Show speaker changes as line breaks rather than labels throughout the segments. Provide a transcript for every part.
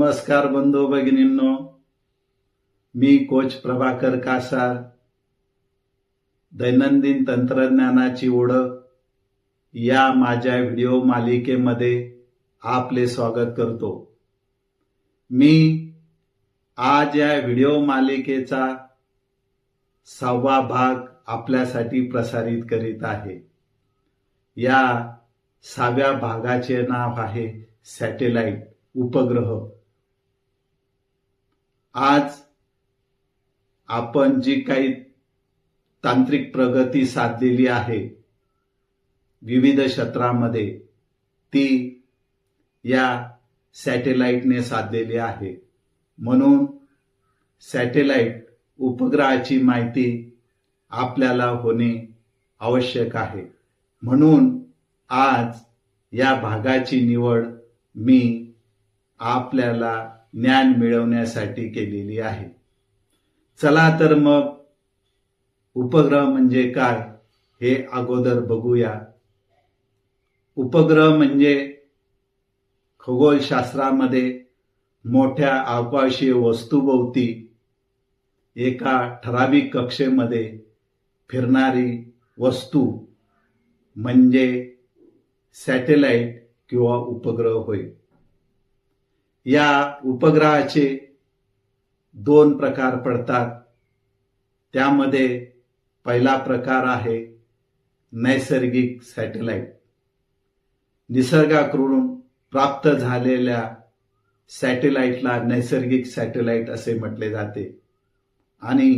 नमस्कार बंधू भगिनींनो, मी कोच प्रभाकर कासार. दैनंदिन तंत्रज्ञानाची ओळख या माझ्या व्हिडिओ मालिकेमध्ये आपले स्वागत करतो. मी आज या व्हिडिओ मालिकेचा 6वा भाग आपल्यासाठी प्रसारित करीत आहे. या 6व्या भागाचे नाव आहे सॅटेलाइट, उपग्रह. आज आपण जी काही तांत्रिक प्रगती साधलेली आहे विविध क्षेत्रामध्ये, ती या सॅटेलाइटने साधलेली आहे. म्हणून सॅटेलाइट उपग्रहाची माहिती आपल्याला होणे आवश्यक आहे. म्हणून आज या भागाची निवड मी आपल्याला ज्ञान मिळवण्यासाठी केलेली आहे. चला तर मग उपग्रह म्हणजे काय हे अगोदर बघूया. उपग्रह म्हणजे खगोलशास्त्रामध्ये मोठ्या आकाशीय वस्तूभोवती एका ठराविक कक्षेमध्ये फिरणारी वस्तू म्हणजे सॅटेलाइट किंवा उपग्रह होय. या उपग्रहाचे 2 प्रकार पडतात. त्यामध्ये पहिला प्रकार आहे नैसर्गिक सॅटेलाइट. निसर्गाकडून प्राप्त झालेल्या सॅटेलाइटला नैसर्गिक सॅटेलाइट असे म्हटले जाते. आणि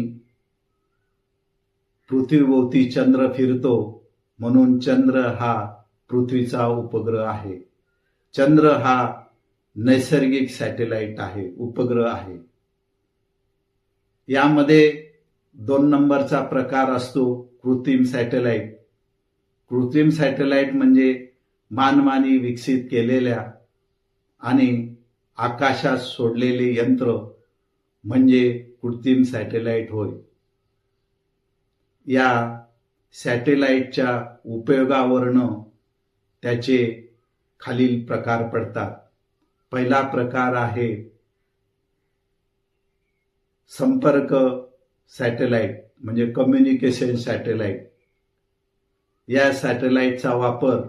पृथ्वीभोवती चंद्र फिरतो म्हणून चंद्र हा पृथ्वीचा उपग्रह आहे. चंद्र हा नैसर्गिक सॅटेलाइट आहे, उपग्रह आहे. यामध्ये 2 नंबरचा प्रकार असतो कृत्रिम सॅटेलाइट. कृत्रिम सॅटेलाइट म्हणजे मानवाने विकसित केलेल्या आणि आकाशात सोडलेले यंत्र म्हणजे कृत्रिम सॅटेलाइट होय. या सॅटेलाइटच्या उपयोगावरनं त्याचे खालील प्रकार पडतात. पहिला प्रकार आहे संपर्क सॅटेलाइट म्हणजे कम्युनिकेशन सॅटेलाइट. या सॅटेलाइटचा वापर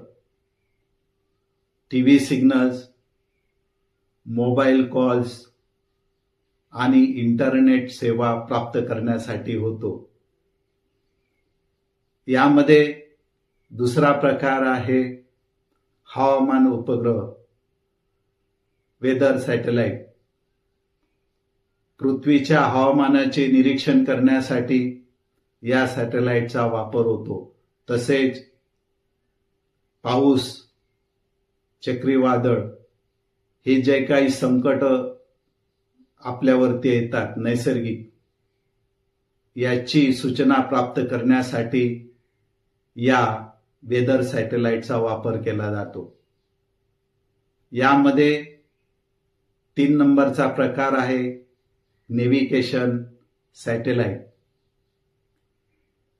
टीव्ही सिग्नल्स, मोबाईल कॉल्स आणि इंटरनेट सेवा प्राप्त करण्यासाठी होतो. यामध्ये दुसरा प्रकार आहे हवामान उपग्रह, वेदर सॅटेलाइट. पृथ्वीच्या हवामानाचे निरीक्षण करण्यासाठी या सॅटेलाइटचा वापर होतो. तसेच पाऊस, चक्रीवादळ हे जे काही संकट आपल्यावरती येतात नैसर्गिक, याची सूचना प्राप्त करण्यासाठी या वेदर सॅटेलाइटचा वापर केला जातो. यामध्ये 3 नंबरचा प्रकार आहे नेव्हिगेशन सॅटेलाइट.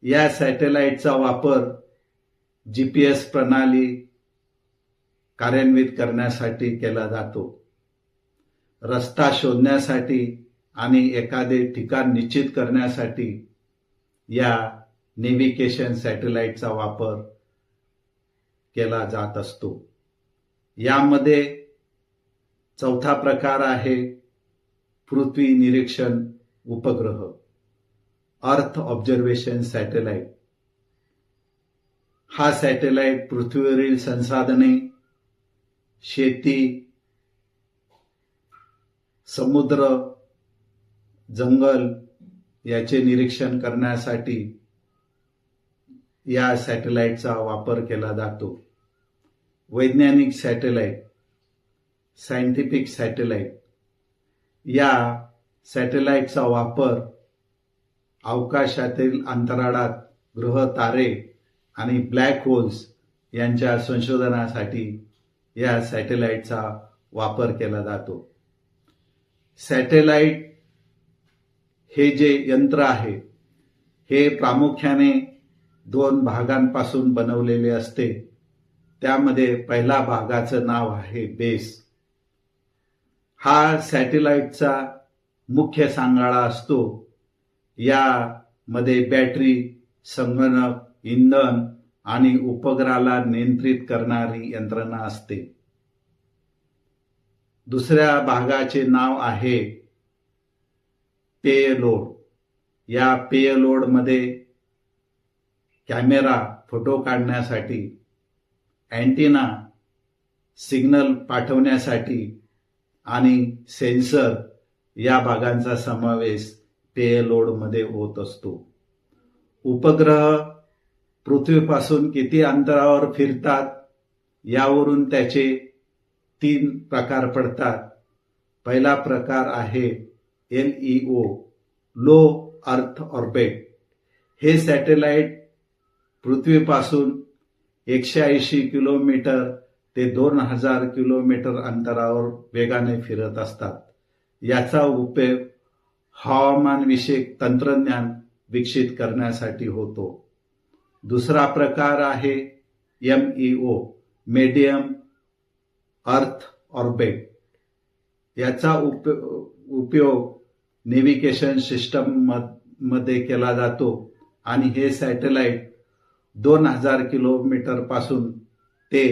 या सॅटेलाइटचा वापर जीपीएस प्रणाली कार्यान्वित करण्यासाठी केला जातो. रस्ता शोधण्यासाठी आणि एखादे ठिकाण निश्चित करण्यासाठी या नेव्हिगेशन सॅटेलाइटचा वापर केला जात असतो. यामध्ये 4था प्रकार आहे पृथ्वी निरीक्षण उपग्रह, अर्थ ऑब्झर्वेशन सॅटेलाइट. हा सॅटेलाइट पृथ्वीवरील संसाधने, शेती, समुद्र, जंगल याचे निरीक्षण करण्यासाठी या सॅटेलाइटचा वापर केला जातो. वैज्ञानिक सॅटेलाइट, सायंटिफिक सॅटेलाइट. या सॅटेलाइटचा वापर अवकाशातील अंतराळात ग्रह, तारे आणि ब्लॅक होल्स यांच्या संशोधनासाठी या सॅटेलाइटचा वापर केला जातो. सॅटेलाइट हे जे यंत्र आहे हे प्रामुख्याने 2 भागांपासून बनवलेले असते. त्यामध्ये पहिला भागाचं नाव आहे बेस. हा सॅटेलाइटचा मुख्य सांगाडा असतो. यामध्ये बॅटरी, संगणक, इंधन आणि उपग्रहाला नियंत्रित करणारी यंत्रणा असते. दुसऱ्या भागाचे नाव आहे पेयलोड. या पेयलोडमध्ये कॅमेरा फोटो काढण्यासाठी, अँटिना सिग्नल पाठवण्यासाठी आणि सेन्सर या भागांचा समावेश पेयलोडमध्ये होत असतो. उपग्रह पृथ्वीपासून किती अंतरावर फिरतात यावरून त्याचे 3 प्रकार पडतात. पहिला प्रकार आहे LEO, लो अर्थ ऑर्बिट. हे सॅटेलाइट पृथ्वीपासून 180 किलोमीटर ते 2000 किलोमीटर अंतरावर वेगाने फिरत असतात. याचा उपयोग हवामानविषयक तंत्रज्ञान विकसित करण्यासाठी होतो. दुसरा प्रकार आहे MEO, मीडियम अर्थ ऑर्बिट. याचा उपयोग नेव्हिगेशन सिस्टम मध्ये केला जातो आणि हे सॅटेलाइट 2000 किलोमीटर पासून ते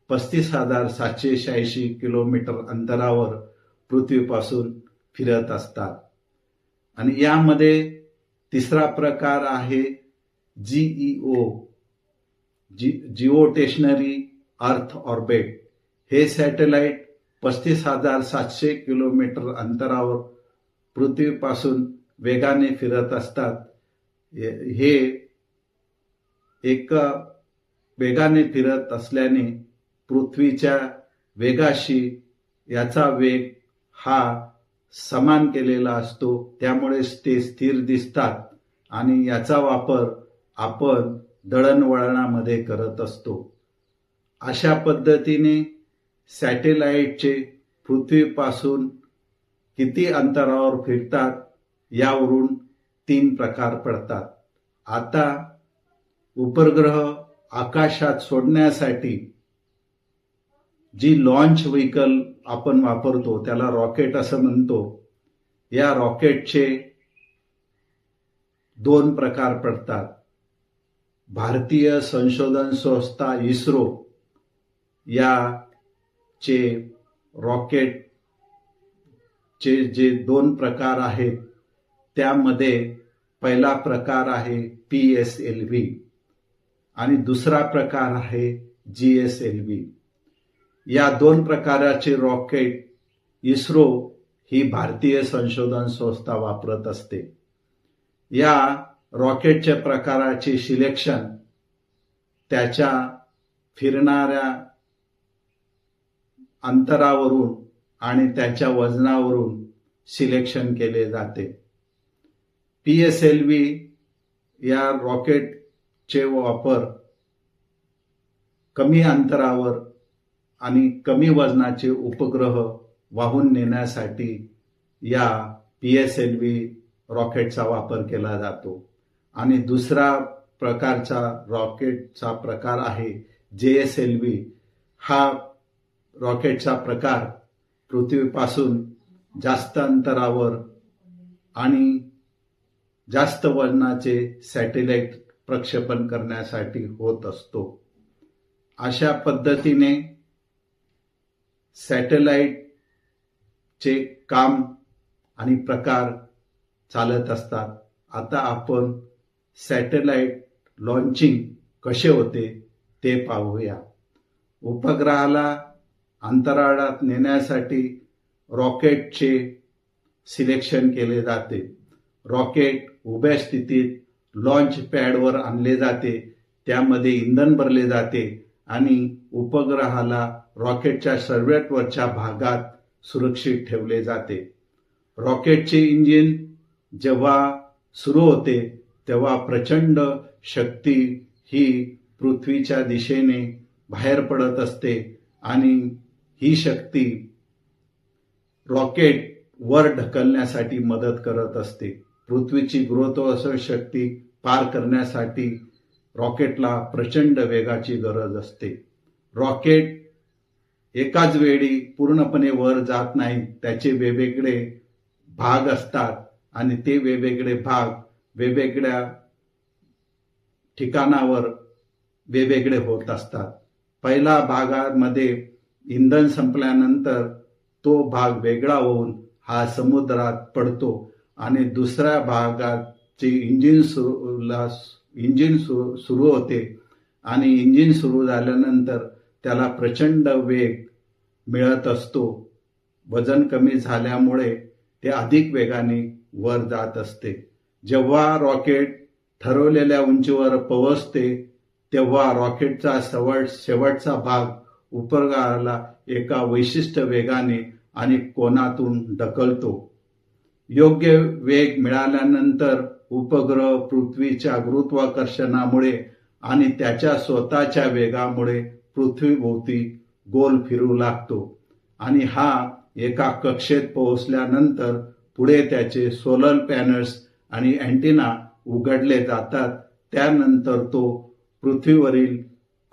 35,786 किलोमीटर अंतरावर पृथ्वीपासून फिरत असतात. आणि यामध्ये तिसरा प्रकार आहे GEO, जिओस्टेशनरी अर्थ ऑर्बिट. हे सॅटेलाइट 35,700 किलोमीटर अंतरावर पृथ्वीपासून वेगाने फिरत असतात. हे एका वेगाने फिरत असल्याने पृथ्वीच्या वेगाशी याचा वेग हा समान केलेला असतो, त्यामुळे ते स्थिर दिसतात आणि याचा वापर आपण दळणवळणामध्ये करत असतो. अशा पद्धतीने सॅटेलाइटचे पृथ्वीपासून किती अंतरावर फिरतात यावरून 3 प्रकार पडतात. आता उपग्रह आकाशात सोडण्यासाठी जी लॉन्च व्हेकल आपण वापरतो त्याला रॉकेट असं म्हणतो. या रॉकेटचे 2 प्रकार पडतात. भारतीय संशोधन संस्था इस्रो याचे रॉकेटचे जे 2 प्रकार आहेत त्यामध्ये पहिला प्रकार आहे PSLV आणि दुसरा प्रकार आहे GSLV. या 2 प्रकाराचे रॉकेट इस्रो ही भारतीय संशोधन संस्था वापरत असते. या रॉकेटच्या प्रकाराचे सिलेक्शन त्याच्या फिरणाऱ्या अंतरावरून आणि त्याच्या वजनावरून सिलेक्शन केले जाते. PSLV या रॉकेटचे वापर कमी अंतरावर आणि कमी वजनाचे उपग्रह वाहून नेण्यासाठी या PSLV रॉकेटचा वापर केला जातो. आणि दुसरा प्रकारचा रॉकेटचा प्रकार आहे JSLV. हा रॉकेटचा प्रकार पृथ्वीपासून जास्त अंतरावर आणि जास्त वजनाचे सॅटेलाइट प्रक्षेपण करण्यासाठी होत असतो. अशा पद्धतीने सॅटेलाइटचे काम आणि प्रकार चालत असतात. आता आपण सॅटेलाइट लॉन्चिंग कसे होते ते पाहूया. उपग्रहाला अंतराळात नेण्यासाठी रॉकेटचे सिलेक्शन केले जाते. रॉकेट उभ्या स्थितीत लॉन्च पॅडवर आणले जाते, त्यामध्ये इंधन भरले जाते आणि उपग्रहाला रॉकेटच्या सर्वात वरच्या भागात सुरक्षित ठेवले जाते. रॉकेटचे इंजिन जेव्हा सुरू होते तेव्हा प्रचंड शक्ती ही पृथ्वीच्या दिशेने बाहेर पडत असते आणि ही शक्ती रॉकेट वर ढकलण्यासाठी मदत करत असते. पृथ्वीची गुरुत्वाकर्षण शक्ती पार करण्यासाठी रॉकेटला प्रचंड वेगाची गरज असते. रॉकेट एकाच वेळी पूर्णपणे वर जात नाही, त्याचे वेगवेगळे भाग असतात आणि ते वेगवेगळे भाग वेगवेगळ्या ठिकाणावर वेगवेगळे होत असतात. पहिल्या भागामध्ये इंधन संपल्यानंतर तो भाग वेगळा होऊन हा समुद्रात पडतो आणि दुसऱ्या भागाचे इंजिन सुरू होते आणि इंजिन सुरू झाल्यानंतर त्याला प्रचंड वेग मिळत असतो. वजन कमी झाल्यामुळे ते अधिक वेगाने वर जात असते. जेव्हा रॉकेट ठरवलेल्या उंचीवर पोहोचते तेव्हा रॉकेटचा शेवटचा भाग उपग्रहाला एका विशिष्ट वेगाने आणि कोनातून ढकलतो. योग्य वेग मिळाल्यानंतर उपग्रह पृथ्वीच्या गुरुत्वाकर्षणामुळे आणि त्याच्या स्वतःच्या वेगामुळे पृथ्वीभोवती गोल फिरू लागतो आणि हा एका कक्षेत पोहोचल्यानंतर पुढे त्याचे सोलर पॅनल्स आणि अँटेना उघडले जातात. त्यानंतर तो पृथ्वीवरील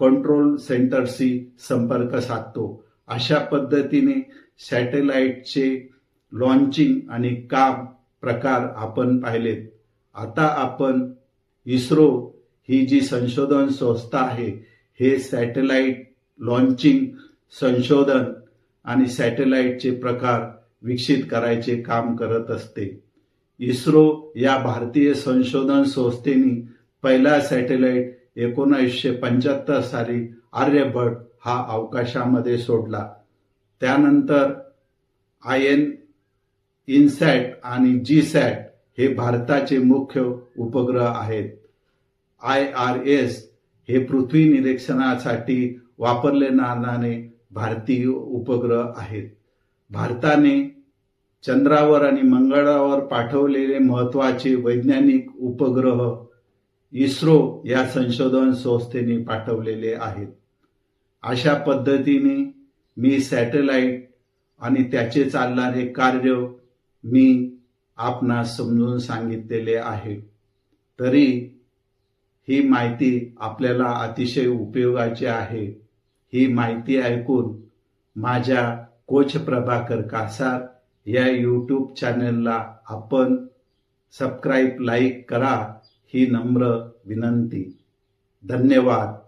कंट्रोल सेंटरशी संपर्क साधतो. अशा पद्धतीने सॅटेलाइटचे लॉन्चिंग आणि काम प्रकार आपण पाहिलेत. आता आपण इस्रो ही जी संशोधन संस्था आहे, हे सॅटेलाइट लॉन्चिंग संशोधन आणि सॅटेलाइटचे प्रकार विकसित करायचे काम करत असते. इस्रो या भारतीय संशोधन संस्थेने पहिला सॅटेलाइट 1975 साली आर्यभट्ट हा अवकाशामध्ये सोडला. त्यानंतर इनसॅट आणि जीसॅट हे भारताचे मुख्य उपग्रह आहेत. IRS हे पृथ्वी निरीक्षणासाठी वापरले जाणारे भारतीय उपग्रह आहेत. भारताने चंद्रावर आणि मंगळावर पाठवलेले महत्त्वाचे वैज्ञानिक उपग्रह इस्रो या संशोधन संस्थेने पाठवलेले आहेत. अशा पद्धतीने मी सॅटेलाइट आणि त्याचे चालणारे कार्य मी आपणास समजून सांगितलेले आहे. तरी ही माहिती आपल्याला अतिशय उपयोगाची आहे. ही माहिती ऐकून माझ्या कोच प्रभाकर कासार या यूट्यूब चॅनलला आपण सबस्क्राईब, लाईक करा ही नम्र विनंती. धन्यवाद.